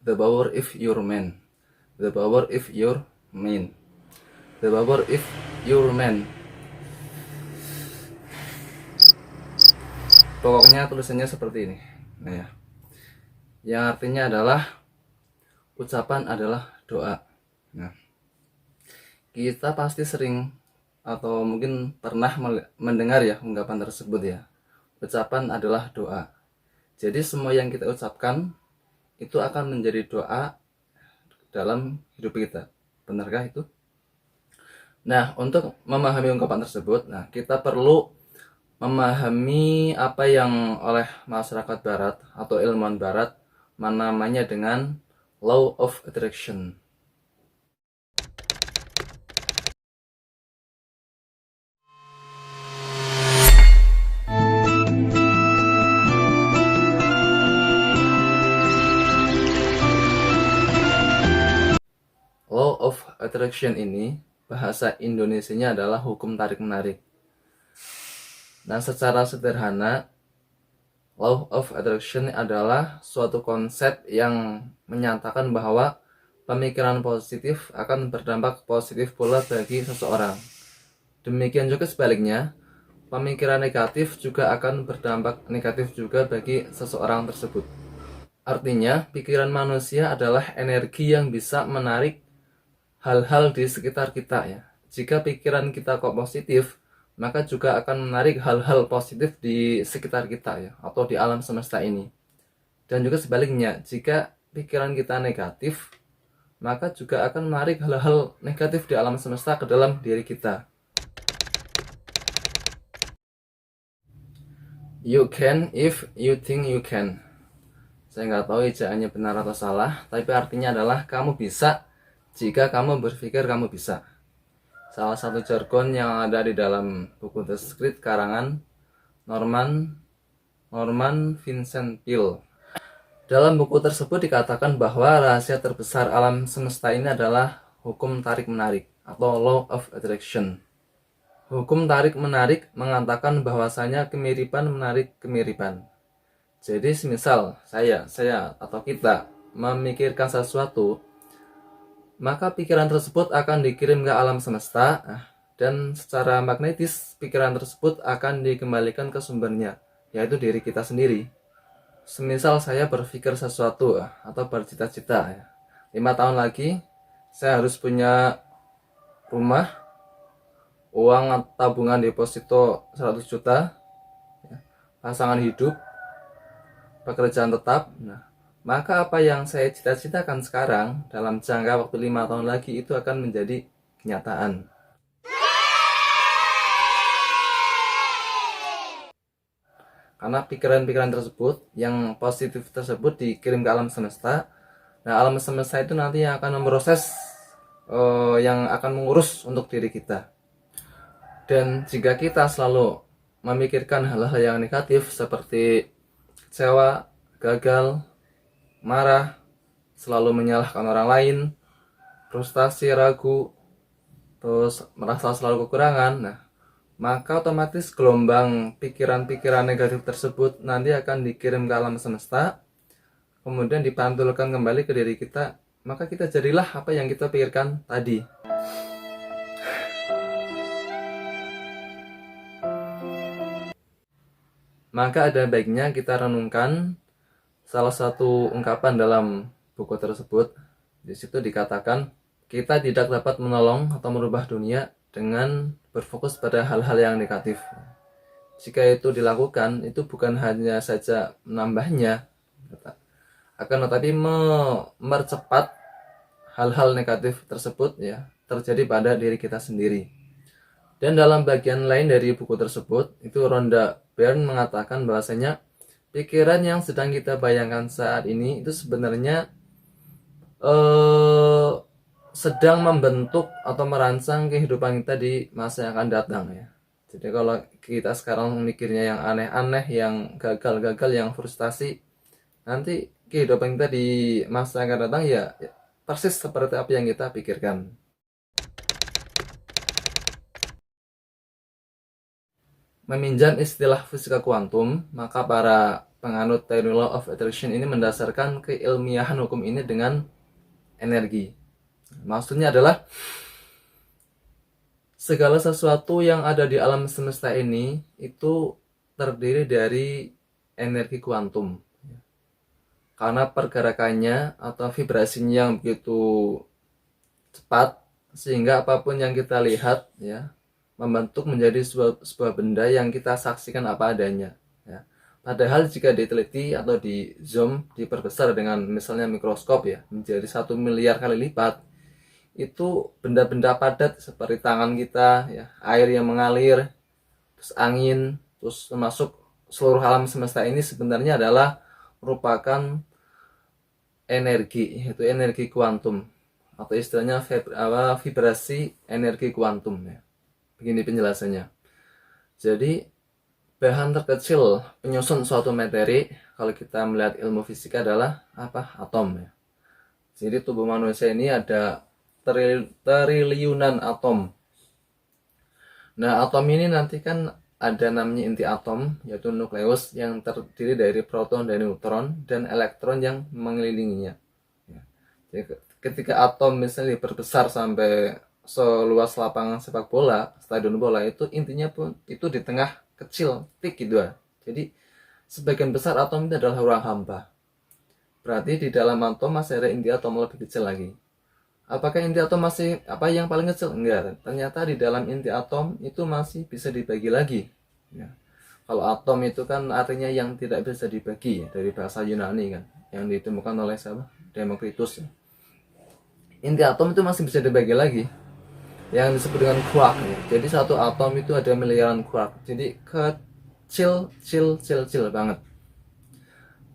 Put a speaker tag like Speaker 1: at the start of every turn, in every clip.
Speaker 1: The power if you're man. The power if you're man. The power if you're man. Pokoknya tulisannya seperti ini. Nah ya. Yang artinya adalah ucapan adalah doa. Nah, kita pasti sering atau mungkin pernah mendengar ya ungkapan tersebut ya. Ucapan adalah doa. Jadi semua yang kita ucapkan itu akan menjadi doa dalam hidup kita. Benarkah itu? Nah, untuk memahami ungkapan tersebut, kita perlu memahami apa yang oleh masyarakat barat atau ilmuwan barat namanya dengan law of attraction. Law of attraction ini bahasa Indonesianya adalah hukum tarik-menarik. Nah, secara sederhana, law of attraction adalah suatu konsep yang menyatakan bahwa pemikiran positif akan berdampak positif pula bagi seseorang. Demikian juga sebaliknya, pemikiran negatif juga akan berdampak negatif juga bagi seseorang tersebut. Artinya, pikiran manusia adalah energi yang bisa menarik hal-hal di sekitar kita ya. Jika pikiran kita kok positif, maka juga akan menarik hal-hal positif di sekitar kita ya, atau di alam semesta ini. Dan juga sebaliknya, jika pikiran kita negatif, maka juga akan menarik hal-hal negatif di alam semesta ke dalam diri kita. You can if you think you can. Saya nggak tahu ejaannya benar atau salah, tapi artinya adalah kamu bisa jika kamu berpikir kamu bisa. Salah satu jargon yang ada di dalam buku The Secret karangan Norman Vincent Peale. Dalam buku tersebut dikatakan bahwa rahasia terbesar alam semesta ini adalah hukum tarik-menarik atau law of attraction. Hukum tarik-menarik mengatakan bahwasanya kemiripan menarik kemiripan. Jadi semisal saya atau kita memikirkan sesuatu, maka pikiran tersebut akan dikirim ke alam semesta dan secara magnetis pikiran tersebut akan dikembalikan ke sumbernya, yaitu diri kita sendiri. Semisal saya berpikir sesuatu atau bercita-cita 5 tahun lagi saya harus punya rumah, uang tabungan deposito 100 juta, pasangan hidup, pekerjaan tetap. Maka apa yang saya cita-citakan sekarang dalam jangka waktu 5 tahun lagi itu akan menjadi kenyataan. Karena pikiran-pikiran tersebut, yang positif tersebut dikirim ke alam semesta. Nah, alam semesta itu nanti yang akan memproses, yang akan mengurus untuk diri kita. Dan jika kita selalu memikirkan hal-hal yang negatif seperti kecewa, gagal, marah, selalu menyalahkan orang lain, frustasi, ragu, terus merasa selalu kekurangan, maka otomatis gelombang pikiran-pikiran negatif tersebut nanti akan dikirim ke alam semesta, kemudian dipantulkan kembali ke diri kita, maka kita jadilah apa yang kita pikirkan tadi. Maka ada baiknya kita renungkan salah satu ungkapan dalam buku tersebut. Di situ dikatakan, kita tidak dapat menolong atau merubah dunia dengan berfokus pada hal-hal yang negatif. Jika itu dilakukan, itu bukan hanya saja menambahnya, akan tetapi mempercepat hal-hal negatif tersebut terjadi pada diri kita sendiri. Dan dalam bagian lain dari buku tersebut, itu Rhonda Byrne mengatakan bahwasanya pikiran yang sedang kita bayangkan saat ini itu sebenarnya sedang membentuk atau merancang kehidupan kita di masa yang akan datang ya. Jadi kalau kita sekarang mikirnya yang aneh-aneh, yang gagal-gagal, yang frustasi, nanti kehidupan kita di masa yang akan datang ya persis seperti apa yang kita pikirkan. Meminjam istilah fisika kuantum, maka para penganut teori law of attraction ini mendasarkan keilmiahan hukum ini dengan energi. Maksudnya adalah segala sesuatu yang ada di alam semesta ini itu terdiri dari energi kuantum. Karena pergerakannya atau vibrasinya yang begitu cepat sehingga apapun yang kita lihat ya membentuk menjadi sebuah benda yang kita saksikan apa adanya ya. Padahal jika diteliti atau di zoom, diperbesar dengan misalnya mikroskop ya menjadi 1 miliar kali lipat, itu benda-benda padat seperti tangan kita ya, air yang mengalir, terus angin, terus termasuk seluruh alam semesta ini sebenarnya adalah merupakan energi, yaitu energi kuantum atau istilahnya vibrasi energi kuantum ya. Begini penjelasannya. Jadi bahan terkecil penyusun suatu materi kalau kita melihat ilmu fisika adalah apa? Atom ya. Jadi tubuh manusia ini ada triliunan atom. Nah, atom ini nanti kan ada namanya inti atom, yaitu nukleus yang terdiri dari proton dan neutron dan elektron yang mengelilinginya. Jadi, ketika atom misalnya diperbesar sampai seluas lapangan sepak bola, stadion bola, itu intinya pun itu di tengah kecil, tik gitu ya. Jadi sebagian besar atom itu adalah ruang hampa. Berarti di dalam atom masih ada inti atom lebih kecil lagi. Apakah inti atom masih apa yang paling kecil? Enggak. Ternyata di dalam inti atom itu masih bisa dibagi lagi. Ya. Kalau atom itu kan artinya yang tidak bisa dibagi ya, dari bahasa Yunani kan, yang ditemukan oleh siapa? Demokritus. Ya. Inti atom itu masih bisa dibagi lagi, yang disebut dengan quark. Ya. Jadi satu atom itu ada miliaran quark. Jadi kecil banget.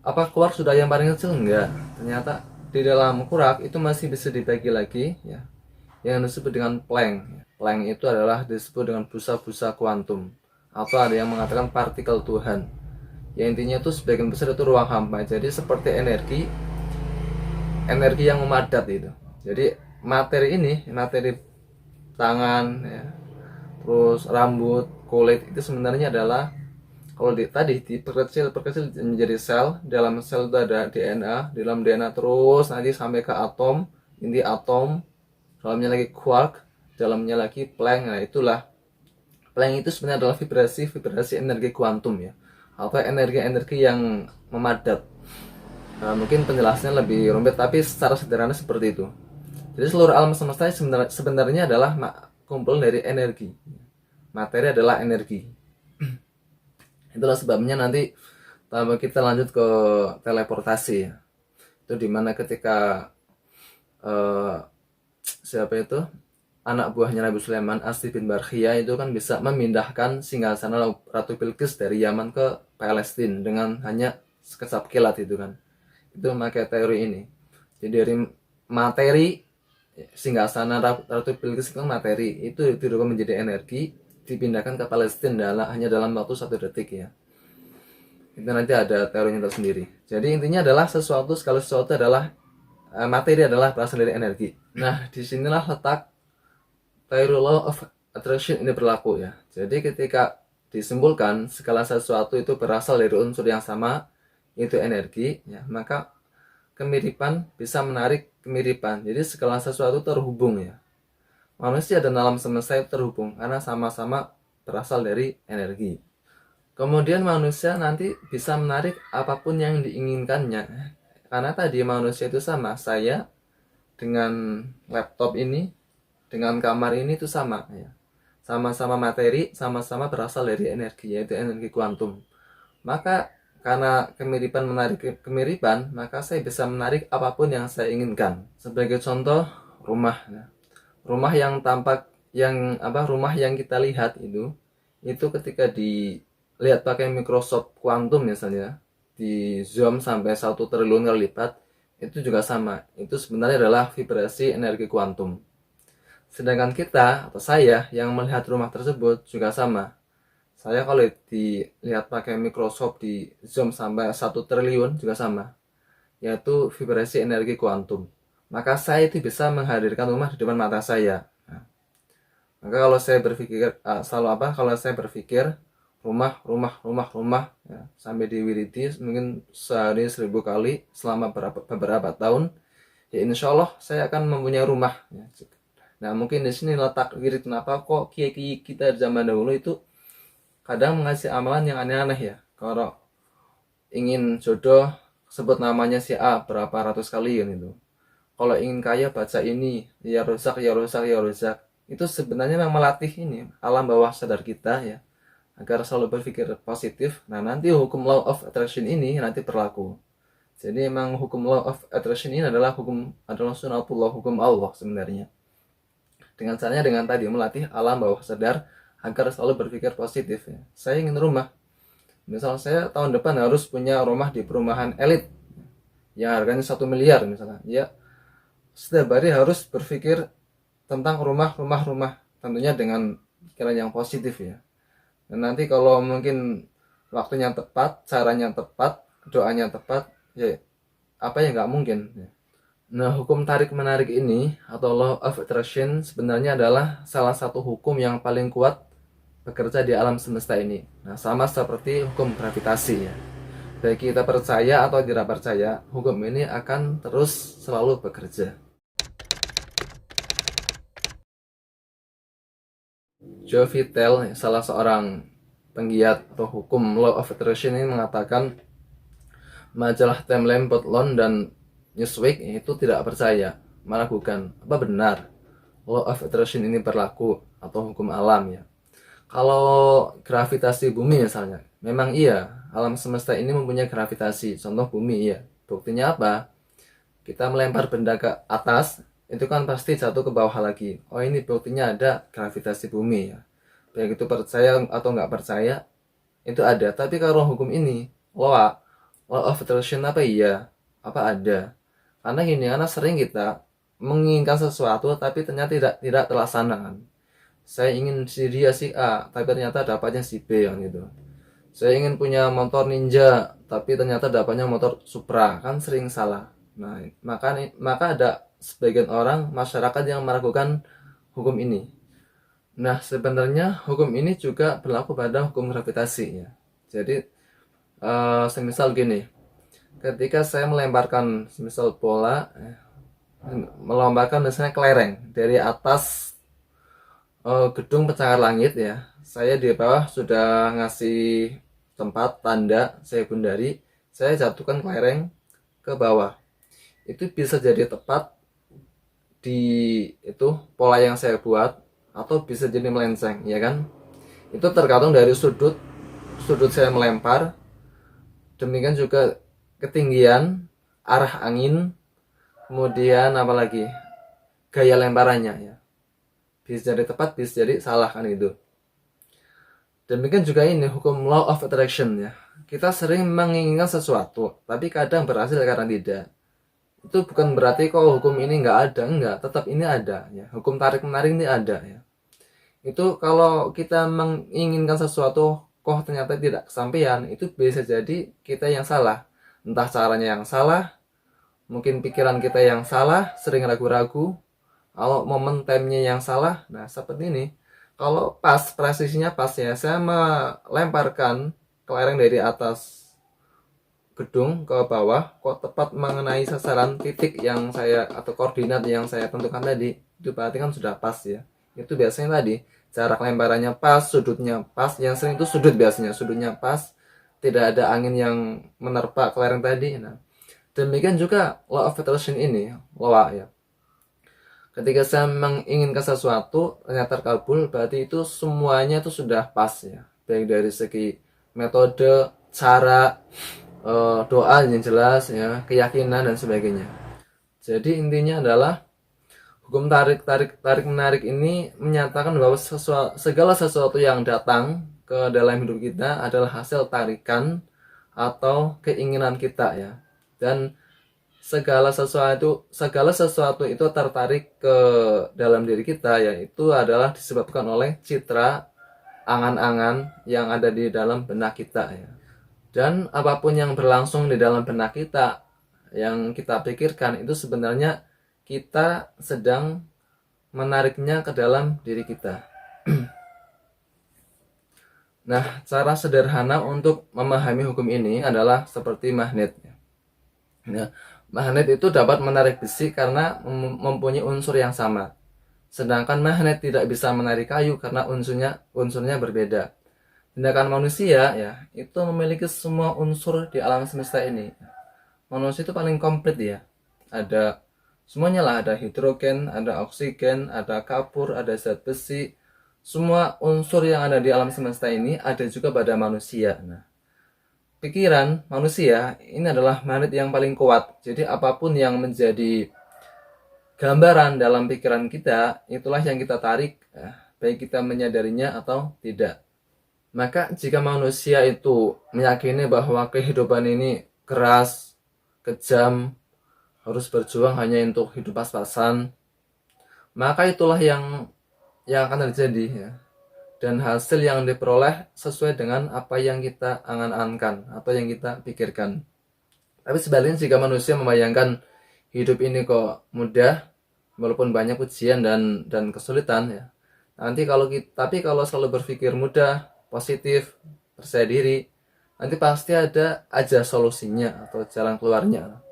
Speaker 1: Apa quark sudah yang paling kecil? Enggak. Ternyata di dalam quark itu masih bisa dibagi lagi ya, yang disebut dengan Planck. Planck itu adalah disebut dengan busa-busa kuantum, atau ada yang mengatakan partikel Tuhan. Ya intinya itu sebagian besar itu ruang hampa. Jadi seperti energi yang memadat itu. Jadi materi tangan ya, terus rambut, kulit itu sebenarnya adalah kalau tadi diperkecil menjadi sel. Dalam sel itu ada DNA, di dalam DNA terus nanti sampai ke atom, inti atom, dalamnya lagi quark, dalamnya lagi Planck. Nah itulah Planck itu sebenarnya adalah vibrasi energi kuantum ya, atau energi yang memadat. Nah, mungkin penjelasannya lebih rumit, tapi secara sederhana seperti itu. Jadi seluruh alam semesta sebenarnya adalah kumpulan dari energi. Materi adalah energi. Itulah sebabnya nanti kita lanjut ke teleportasi ya. Itu dimana ketika siapa itu anak buahnya Nabi Sulaiman, Asy bin Barkhiyah, itu kan bisa memindahkan singgasana Ratu Bilqis dari Yaman ke Palestina dengan hanya sekejap kilat itu kan. Itu memakai teori ini. Jadi dari materi singgasana Ratu Bilqis itu materi, itu dirubah menjadi energi, dipindahkan ke Palestina hanya dalam waktu 1 detik ya. Itu nanti ada teorinya tersendiri. Jadi intinya adalah segala sesuatu adalah materi adalah berasal dari energi. Nah, disinilah letak teori law of attraction ini berlaku ya. Jadi ketika disimpulkan segala sesuatu itu berasal dari unsur yang sama, yaitu energi ya, maka kemiripan bisa menarik kemiripan. Jadi segala sesuatu terhubung ya. Manusia dan alam semesta itu terhubung karena sama-sama berasal dari energi. Kemudian manusia nanti bisa menarik apapun yang diinginkannya. Karena tadi manusia itu sama. Saya dengan laptop ini, dengan kamar ini itu sama ya. Sama-sama materi, sama-sama berasal dari energi, yaitu energi kuantum. Maka karena kemiripan menarik kemiripan, maka saya bisa menarik apapun yang saya inginkan. Sebagai contoh, rumah ya. Rumah yang rumah yang kita lihat itu ketika dilihat pakai mikroskop kuantum misalnya, di zoom sampai 1 triliun kali lipat, itu juga sama. Itu sebenarnya adalah vibrasi energi kuantum. Sedangkan kita atau saya yang melihat rumah tersebut juga sama. Saya kalau dilihat pakai mikroskop di zoom sampai 1 triliun juga sama, yaitu vibrasi energi kuantum. Maka saya itu bisa menghadirkan rumah di depan mata saya. Nah, maka kalau saya berpikir rumah ya, sampai diwiriti mungkin sehari 1000 kali selama beberapa tahun, ya insya Allah saya akan mempunyai rumah ya. Nah mungkin di sini letak wirid, kenapa kok kiai-kiai kita zaman dahulu itu kadang mengasih amalan yang aneh-aneh ya. Kalau ingin jodoh sebut namanya si A berapa ratus kali kan itu. Kalau ingin kaya baca ini, ya rusak ya rusak ya rusak. Itu sebenarnya memang melatih ini alam bawah sadar kita ya, agar selalu berpikir positif. Nah nanti hukum law of attraction ini nanti berlaku. Jadi memang hukum law of attraction ini adalah sunatullah, hukum Allah sebenarnya. Dengan caranya dengan tadi melatih alam bawah sadar agar selalu berpikir positif ya. Saya ingin rumah. Misal saya tahun depan harus punya rumah di perumahan elit yang harganya 1 miliar misalnya. Ya, setiap hari harus berpikir tentang rumah, tentunya dengan pikiran yang positif ya. Dan nanti kalau mungkin waktunya tepat, caranya tepat, doanya tepat, ya apa yang nggak mungkin ya. Nah, hukum tarik menarik ini atau law of attraction sebenarnya adalah salah satu hukum yang paling kuat bekerja di alam semesta ini. Nah, sama seperti hukum gravitasi ya. Baik kita percaya atau tidak percaya, hukum ini akan terus selalu bekerja. Joe Vitale, salah seorang penggiat atau hukum law of attraction ini mengatakan majalah Time Lamp dan Newsweek itu tidak percaya, meragukan apa benar law of attraction ini berlaku atau hukum alam ya. Kalau gravitasi bumi misalnya, memang iya, alam semesta ini mempunyai gravitasi, contoh bumi ya. Buktinya apa? Kita melempar benda ke atas, itu kan pasti jatuh ke bawah lagi. Oh ini buktinya ada gravitasi bumi ya. Baik itu percaya atau nggak percaya, itu ada. Tapi kalau hukum ini, law of attraction apa iya? Apa ada? Karena gini, karena sering kita menginginkan sesuatu tapi ternyata tidak terlaksana kan. Saya ingin si dia si A, tapi ternyata dapatnya si B kan gitu. Saya ingin punya motor Ninja, tapi ternyata dapatnya motor Supra, kan sering salah. Nah, maka ada sebagian orang masyarakat yang meragukan hukum ini. Nah, sebenarnya hukum ini juga berlaku pada hukum gravitasi ya. Jadi, semisal gini, ketika saya melemparkan semisal bola, melomparkan misalnya kelereng dari atas gedung pencakar langit ya, saya di bawah sudah ngasih tempat tanda saya gundari, saya jatuhkan kelereng ke bawah. Itu bisa jadi tepat di itu pola yang saya buat atau bisa jadi melenceng ya kan. Itu tergantung dari sudut saya melempar, demikian juga ketinggian, arah angin, kemudian apalagi gaya lemparannya ya. Bisa jadi tepat, bisa jadi salah kan itu. Demikian juga ini hukum law of attraction ya. Kita sering menginginkan sesuatu, tapi kadang berhasil, kadang tidak. Itu bukan berarti kok hukum ini nggak ada, enggak, tetap ini ada ya. Hukum tarik menarik ini ada ya. Itu kalau kita menginginkan sesuatu kok ternyata tidak kesampaian, itu bisa jadi kita yang salah. Entah caranya yang salah, mungkin pikiran kita yang salah, sering ragu-ragu, kalau momen time-nya yang salah. Nah seperti ini, kalau pas, presisinya pas ya, saya melemparkan kelereng dari atas gedung ke bawah, kok tepat mengenai sasaran titik yang saya, atau koordinat yang saya tentukan tadi, itu berarti kan sudah pas ya. Itu biasanya tadi, jarak lemparannya pas, sudutnya pas, yang sering itu sudut biasanya, sudutnya pas, tidak ada angin yang menerpa kelereng tadi. Nah, demikian juga law of attraction ini, law ya. Ketika saya menginginkan sesuatu ternyata terkabul, berarti itu semuanya itu sudah pas ya. Baik dari segi metode, cara, doa yang jelas ya, keyakinan dan sebagainya. Jadi intinya adalah hukum tarik menarik ini menyatakan bahwa segala sesuatu yang datang ke dalam hidup kita adalah hasil tarikan atau keinginan kita ya. Dan segala sesuatu itu tertarik ke dalam diri kita, yaitu adalah disebabkan oleh citra angan-angan yang ada di dalam benak kita ya. Dan apapun yang berlangsung di dalam benak kita yang kita pikirkan itu sebenarnya kita sedang menariknya ke dalam diri kita. Nah, cara sederhana untuk memahami hukum ini adalah seperti magnet. Ya, magnet itu dapat menarik besi karena mempunyai unsur yang sama. Sedangkan magnet tidak bisa menarik kayu karena unsurnya berbeda. Sedangkan manusia ya, itu memiliki semua unsur di alam semesta ini. Manusia itu paling komplit ya. Ada semuanya lah, ada hidrogen, ada oksigen, ada kapur, ada zat besi. Semua unsur yang ada di alam semesta ini ada juga pada manusia. Nah, pikiran manusia ini adalah magnet yang paling kuat. Jadi apapun yang menjadi gambaran dalam pikiran kita, itulah yang kita tarik, baik kita menyadarinya atau tidak. Maka jika manusia itu meyakini bahwa kehidupan ini keras, kejam, harus berjuang hanya untuk hidup pas-pasan, maka itulah yang akan terjadi ya. Dan hasil yang diperoleh sesuai dengan apa yang kita angan-angankan atau yang kita pikirkan. Tapi sebaliknya jika manusia membayangkan hidup ini kok mudah, walaupun banyak ujian dan kesulitan ya. Tapi kalau selalu berpikir mudah, positif, percaya diri, nanti pasti ada aja solusinya atau jalan keluarnya.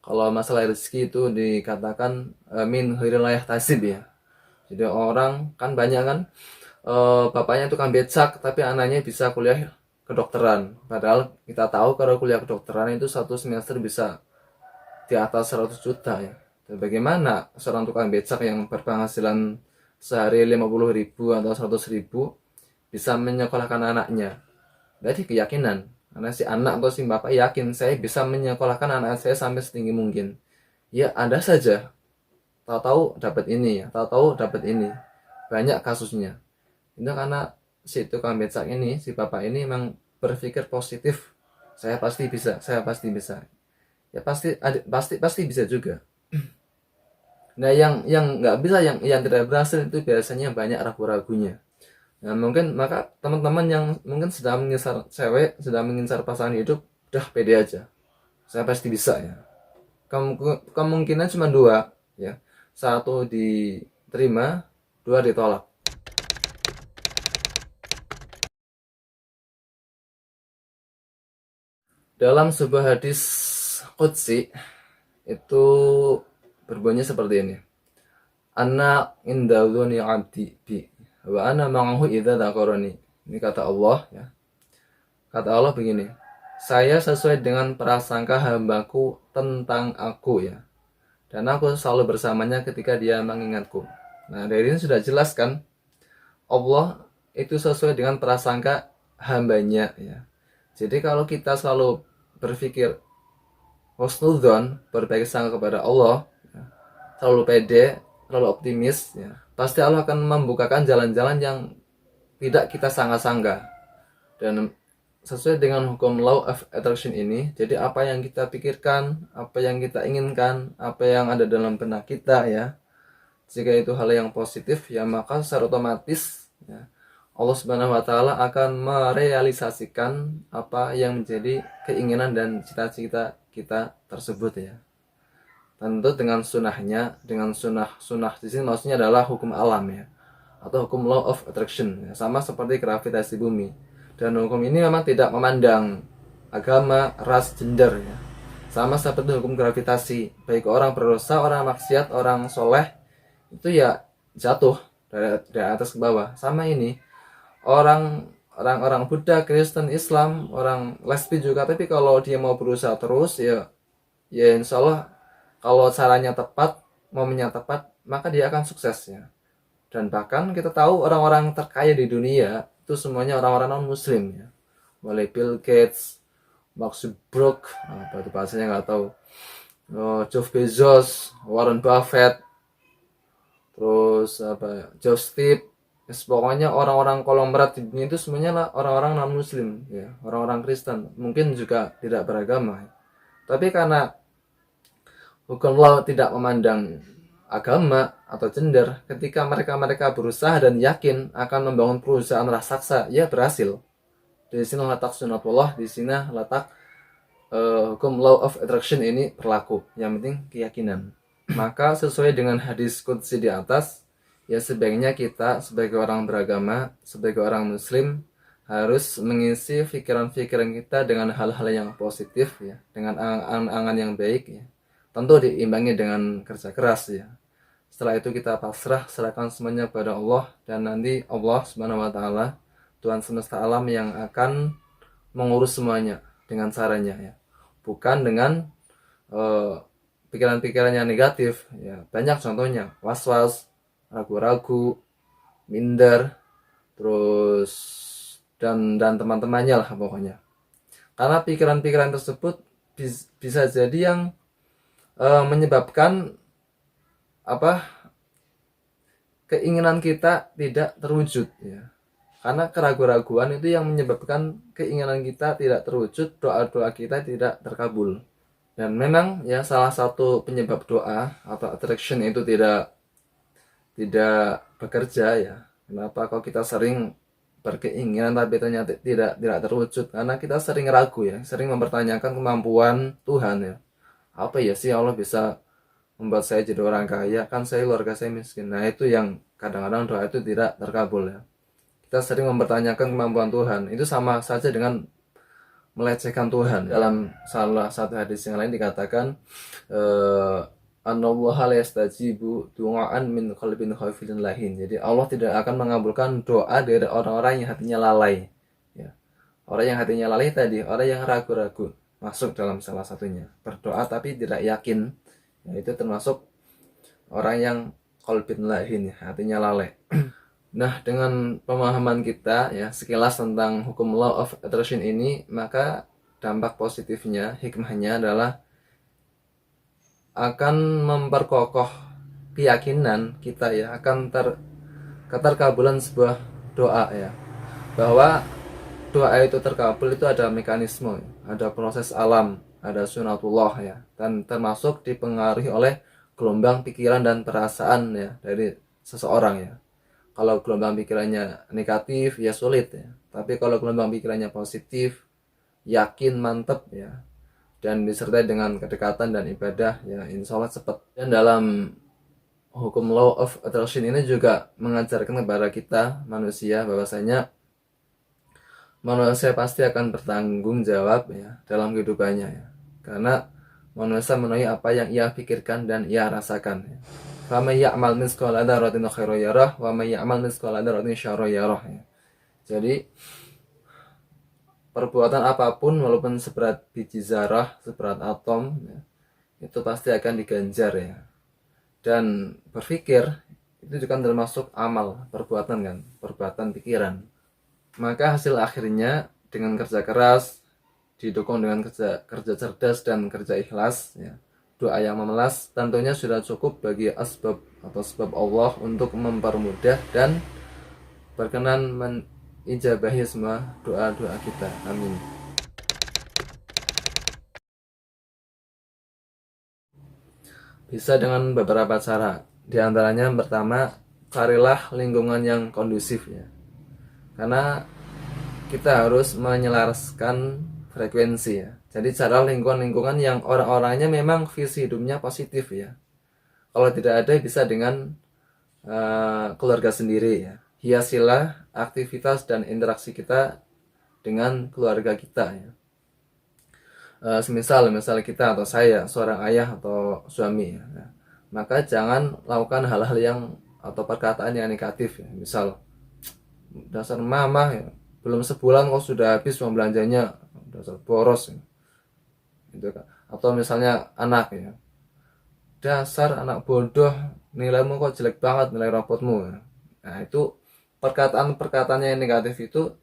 Speaker 1: Kalau masalah rezeki itu dikatakan min khairil la yahtasib ya. Jadi orang kan banyak kan, bapaknya tukang becak tapi anaknya bisa kuliah kedokteran. Padahal kita tahu kalau kuliah kedokteran itu satu semester bisa di atas 100 juta ya. Dan bagaimana seorang tukang becak yang berpenghasilan sehari 50.000 atau 100.000 bisa menyekolahkan anaknya? Dari keyakinan. Karena si anak atau si bapak yakin saya bisa menyekolahkan anak saya sampai setinggi mungkin. Ya ada saja. Tahu-tahu dapat ini ya, tahu-tahu dapat ini. Banyak kasusnya. Itu karena si tukang becak ini, si bapak ini memang berpikir positif. Saya pasti bisa, saya pasti bisa. Ya pasti bisa juga. Nah, yang nggak bisa, yang tidak berhasil itu biasanya banyak ragu-ragunya. Nah, mungkin maka teman-teman yang mungkin sedang mengincar cewek, sedang mengincar pasangan hidup, udah pede aja. Saya pasti bisa ya. Kemungkinan cuma dua ya. Satu diterima, dua ditolak. Dalam sebuah hadis qudsi itu berbunyi seperti ini. Ana inda dzuni 'abdi bi wa ana ma'ahu idza dzakarani. Ini kata Allah ya. Kata Allah begini. Saya sesuai dengan prasangka hambaku tentang aku ya. Dan aku selalu bersamanya ketika dia mengingatku. Nah, dari ini sudah jelas kan, Allah itu sesuai dengan prasangka hambanya ya. Jadi kalau kita selalu berpikir husnudzon, berbaik sangka kepada Allah, ya, selalu pede, selalu optimis ya, pasti Allah akan membukakan jalan-jalan yang tidak kita sangka-sangka. Dan sesuai dengan hukum law of attraction ini, jadi apa yang kita pikirkan, apa yang kita inginkan, apa yang ada dalam benak kita ya, jika itu hal yang positif ya, maka secara otomatis ya, Allah Subhanahu wa taala akan merealisasikan apa yang menjadi keinginan dan cita-cita kita tersebut ya. Tentu dengan sunnahnya, dengan sunnah di sini maksudnya adalah hukum alam ya, atau hukum law of attraction ya, sama seperti gravitasi bumi. Dan hukum ini memang tidak memandang agama, ras, gender ya. Sama seperti hukum gravitasi, baik orang berdosa, orang maksiat, orang soleh itu ya jatuh dari atas ke bawah. Sama ini orang Buddha, Kristen, Islam, orang lesbi juga, tapi kalau dia mau berusaha terus ya insya Allah kalau caranya tepat, momennya tepat, maka dia akan sukses ya. Dan bahkan kita tahu orang-orang terkaya di dunia itu semuanya orang-orang non muslim ya. Mulai Bill Gates, Mark Zuckerberg, apa itu bahasanya nggak tahu, Jeff Bezos, Warren Buffett, terus apa, Joe Steve, pokoknya orang-orang konglomerat di dunia itu semuanya lah orang-orang non muslim ya, orang-orang Kristen, mungkin juga tidak beragama. Tapi karena hukum Allah tidak memandang agama atau gender, ketika mereka berusaha dan yakin akan membangun perusahaan raksasa, ya berhasil. Di sini letak sunatullah, di sini letak hukum law of attraction ini berlaku. Yang penting keyakinan. Maka sesuai dengan hadis qudsi di atas, ya sebaiknya kita sebagai orang beragama, sebagai orang muslim, harus mengisi pikiran-pikiran kita dengan hal-hal yang positif ya, dengan angan-angan yang baik ya. Tentu diimbangi dengan kerja keras ya. Setelah itu kita serahkan semuanya kepada Allah, dan nanti Allah Subhanahu wa taala, Tuhan semesta alam, yang akan mengurus semuanya dengan caranya ya. Bukan dengan pikiran-pikiran yang negatif ya. Banyak contohnya, was-was, ragu-ragu, minder, terus dan teman-temannya lah pokoknya. Karena pikiran-pikiran tersebut bisa jadi yang menyebabkan keinginan kita tidak terwujud ya. Karena keraguan-raguan itu yang menyebabkan keinginan kita tidak terwujud, doa-doa kita tidak terkabul. Dan memang ya, salah satu penyebab doa atau attraction itu tidak bekerja ya. Kenapa kok kita sering berkeinginan tapi ternyata tidak terwujud? Karena kita sering ragu ya, sering mempertanyakan kemampuan Tuhan ya. Apa ya sih Allah bisa membuat saya jadi orang kaya, kan saya keluarga saya miskin. Nah itu yang kadang-kadang doa itu tidak terkabul ya. Kita sering mempertanyakan kemampuan Tuhan. Itu sama saja dengan melecehkan Tuhan. Dalam salah satu hadis yang lain dikatakan, Anallaha la yastajibu du'aan min qalbin ghafilin lahin. Jadi Allah tidak akan mengabulkan doa dari orang-orang yang hatinya lalai ya. Orang yang hatinya lalai tadi, orang yang ragu-ragu, masuk dalam salah satunya. Berdoa tapi tidak yakin, ya, itu termasuk orang yang qalbin lahin, hatinya lalai. Nah, dengan pemahaman kita ya sekilas tentang hukum law of attraction ini, maka dampak positifnya, hikmahnya adalah akan memperkokoh keyakinan kita ya, akan keterkabulan sebuah doa ya. Bahwa doa itu terkabul itu ada mekanisme, ada proses alam, ada sunatullah ya, dan termasuk dipengaruhi oleh gelombang pikiran dan perasaan ya dari seseorang ya. Kalau gelombang pikirannya negatif ya sulit ya, tapi kalau gelombang pikirannya positif, yakin, mantep ya, dan disertai dengan kedekatan dan ibadah ya, insya Allah cepat. Dan dalam hukum law of attraction ini juga mengajarkan kepada kita manusia bahwasanya manusia pasti akan bertanggung jawab ya dalam kehidupannya ya, karena manusia memenuhi apa yang ia pikirkan dan ia rasakan ya. Faman ya'mal mithqala dzarratin khairan yarah wa may ya'mal mithqala dzarratin syarran yarah ya. Jadi perbuatan apapun walaupun seberat biji zarah, seberat atom ya, itu pasti akan diganjar ya. Dan berpikir itu juga termasuk amal, perbuatan kan, perbuatan pikiran. Maka hasil akhirnya dengan kerja keras didukung dengan kerja cerdas dan kerja ikhlas ya, doa yang memelas, tentunya sudah cukup bagi asbab atau sebab Allah untuk mempermudah dan berkenan ijabahi semua doa-doa kita. Amin. Bisa dengan beberapa cara. Di antaranya yang pertama, carilah lingkungan yang kondusif ya. Karena kita harus menyelaraskan frekuensi ya. Jadi cari lingkungan-lingkungan yang orang-orangnya memang visi hidupnya positif ya. Kalau tidak ada, bisa dengan keluarga sendiri ya. Hiasilah aktivitas dan interaksi kita dengan keluarga kita ya. Misal kita atau saya seorang ayah atau suami ya, maka jangan lakukan hal-hal yang atau perkataan yang negatif ya. Misal, dasar mama ya, belum sebulan kok sudah habis uang belanjanya, dasar boros ya. Gitu kan. Atau misalnya anak ya, dasar anak bodoh, nilaimu kok jelek banget, nilai rapotmu ya. Nah itu perkataan-perkataan yang negatif itu,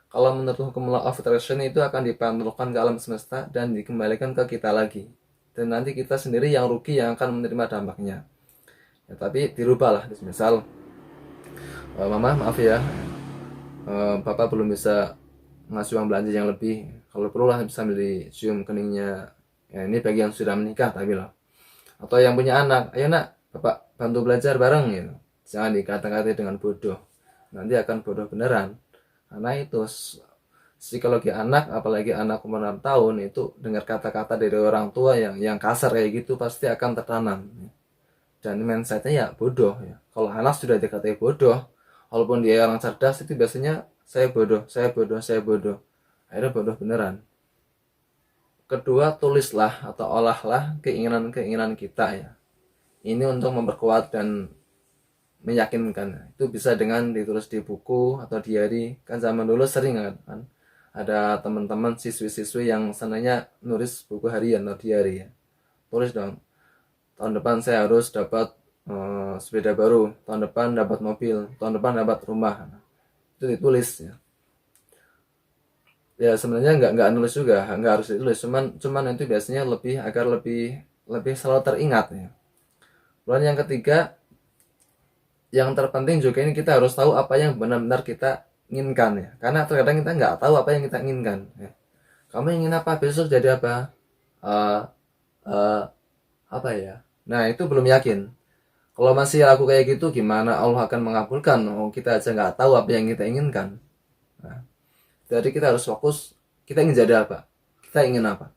Speaker 1: kalau menurut hukum law of attraction, itu akan dipantulkan ke alam semesta dan dikembalikan ke kita lagi, dan nanti kita sendiri yang rugi yang akan menerima dampaknya ya. Tapi dirubahlah, misal mama maaf ya, papa belum bisa ngasih uang belanja yang lebih, kalau perlu lah bisa beli cium keningnya ya, ini bagi yang sudah menikah tapi lah. Atau yang punya anak, ayo nak, bapak bantu belajar bareng gitu. Jangan dikata-katai dengan bodoh, nanti akan bodoh beneran. Karena itu psikologi anak, apalagi anak umur 6 tahun, itu dengar kata-kata dari orang tua yang kasar kayak gitu pasti akan tertanam. Dan mindsetnya ya bodoh ya. Kalau anak sudah dikatai bodoh, walaupun dia orang cerdas, itu biasanya saya bodoh, saya bodoh, saya bodoh. Akhirnya bodoh beneran. Kedua, tulislah atau olahlah keinginan-keinginan kita ya. Ini untuk memperkuat dan meyakinkan. Itu bisa dengan ditulis di buku atau diary. Kan zaman dulu sering kan ada teman-teman siswi-siswi yang senangnya nulis buku harian atau diary ya. Tulis dong, tahun depan saya harus dapat sepeda baru, tahun depan dapat mobil, tahun depan dapat rumah. Itu ditulis ya. Ya sebenarnya nggak nulis juga, nggak harus ditulis, cuman itu biasanya lebih agar lebih lebih selalu teringat ya. Lalu yang ketiga, yang terpenting juga ini kita harus tahu apa yang benar-benar kita inginkan ya, karena terkadang kita nggak tahu apa yang kita inginkan ya. Kamu ingin apa besok, jadi apa? uh, uh, apa ya, nah itu belum yakin. Kalau masih ragu kayak gitu, gimana Allah akan mengabulkan? Oh, kita aja nggak tahu apa yang kita inginkan. Nah, jadi kita harus fokus, kita ingin jadi apa, kita ingin apa.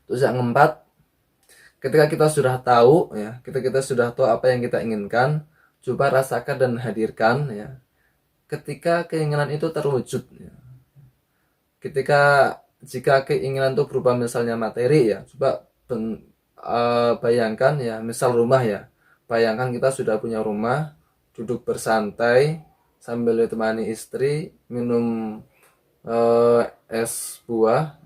Speaker 1: Terus yang keempat, ketika kita sudah tahu ya, kita sudah tahu apa yang kita inginkan, coba rasakan dan hadirkan ya ketika keinginan itu terwujud ya. Ketika jika keinginan itu berupa misalnya materi ya, coba bayangkan ya, misal rumah ya. Bayangkan kita sudah punya rumah, duduk bersantai sambil ditemani istri, minum es buah,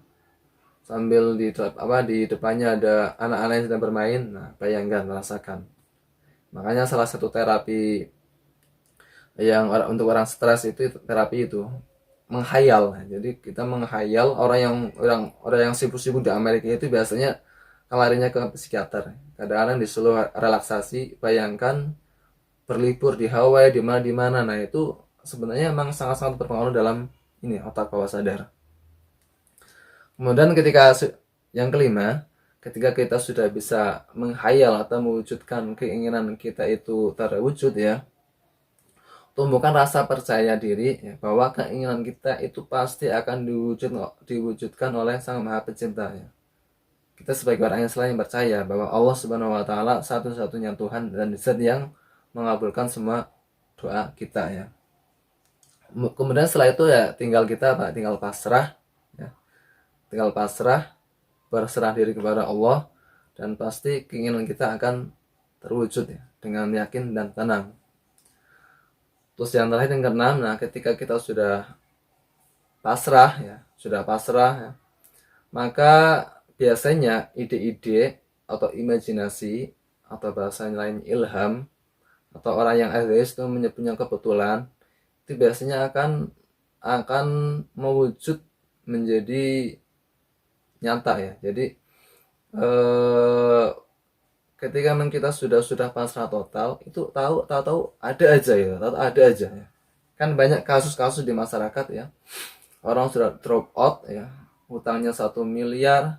Speaker 1: sambil di depannya ada anak-anak yang sedang bermain. Nah, bayangkan, rasakan. Makanya salah satu terapi yang untuk orang stres itu terapi itu menghayal. Jadi kita menghayal. Orang yang sibuk-sibuk di Amerika itu biasanya larinya ke psikiater. Kadang-kadang disuruh relaksasi, bayangkan berlibur di Hawaii, di mana. Nah, itu sebenarnya memang sangat-sangat berpengaruh dalam ini otak bawah sadar. Kemudian yang kelima, ketika kita sudah bisa menghayal atau mewujudkan keinginan kita itu terwujud ya, tumbuhkan rasa percaya diri ya, bahwa keinginan kita itu pasti akan diwujudkan oleh Sang Maha Pencipta ya. Kita sebagai orang yang selalu percaya bahwa Allah Subhanahu wa taala satu-satunya Tuhan dan zat yang mengabulkan semua doa kita ya. Kemudian setelah itu ya tinggal kita tinggal pasrah ya. Tinggal pasrah, berserah diri kepada Allah, dan pasti keinginan kita akan terwujud ya, dengan yakin dan tenang. Terus yang terakhir, yang keenam, nah ketika kita sudah pasrah ya, maka biasanya ide-ide atau imajinasi atau bahasa lain ilham, atau orang yang ateis itu menyebutnya kebetulan, itu biasanya akan mewujud menjadi nyata ya. Jadi ketika kita sudah pasrah total, itu tahu ada aja ya. Kan banyak kasus-kasus di masyarakat ya, orang sudah drop out ya, hutangnya 1 miliar,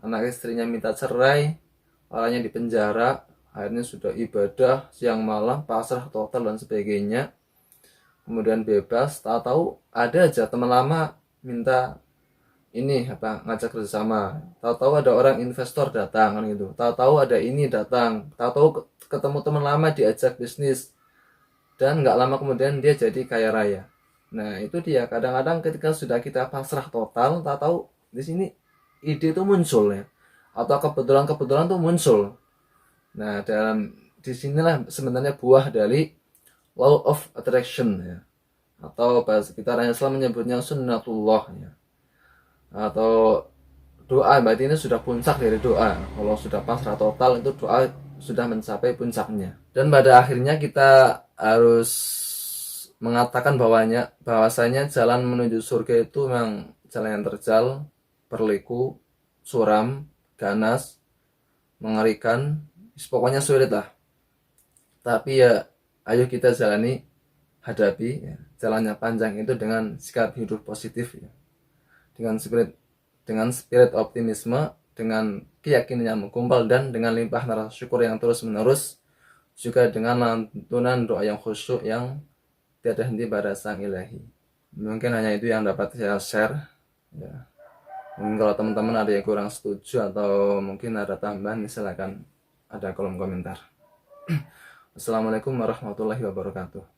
Speaker 1: anak istrinya minta cerai, orangnya di penjara, akhirnya sudah ibadah siang malam, pasrah total dan sebagainya, kemudian bebas, tahu ada aja teman lama minta ini ngajak kerjasama, tahu ada orang investor datang kan gitu, tahu ada ini datang, tahu ketemu teman lama diajak bisnis, dan nggak lama kemudian dia jadi kaya raya. Nah itu dia, kadang-kadang ketika sudah kita pasrah total, tahu di sini ide itu muncul ya, atau kebetulan tuh muncul. Nah disinilah sebenarnya buah dari law of attraction ya, atau bahasa kita orang Islam menyebutnya sunnatullah ya, atau doa. Berarti ini sudah puncak dari doa. Kalau sudah pasrah total, itu doa sudah mencapai puncaknya. Dan pada akhirnya kita harus mengatakan bahwasanya jalan menuju surga itu memang jalan yang terjal, berliku, suram, ganas, mengerikan, pokoknya sulit lah. Tapi ya ayo kita jalani, hadapi ya. Jalannya panjang itu dengan sikap hidup positif ya, dengan spirit optimisme, dengan keyakinan yang menggumpal, dan dengan limpah rasa syukur yang terus menerus, juga dengan lantunan doa yang khusyuk yang tiada henti pada Sang Ilahi. Mungkin hanya itu yang dapat saya share ya. Mungkin kalau teman-teman ada yang kurang setuju atau mungkin ada tambahan, silakan ada kolom komentar. Assalamualaikum warahmatullahi wabarakatuh.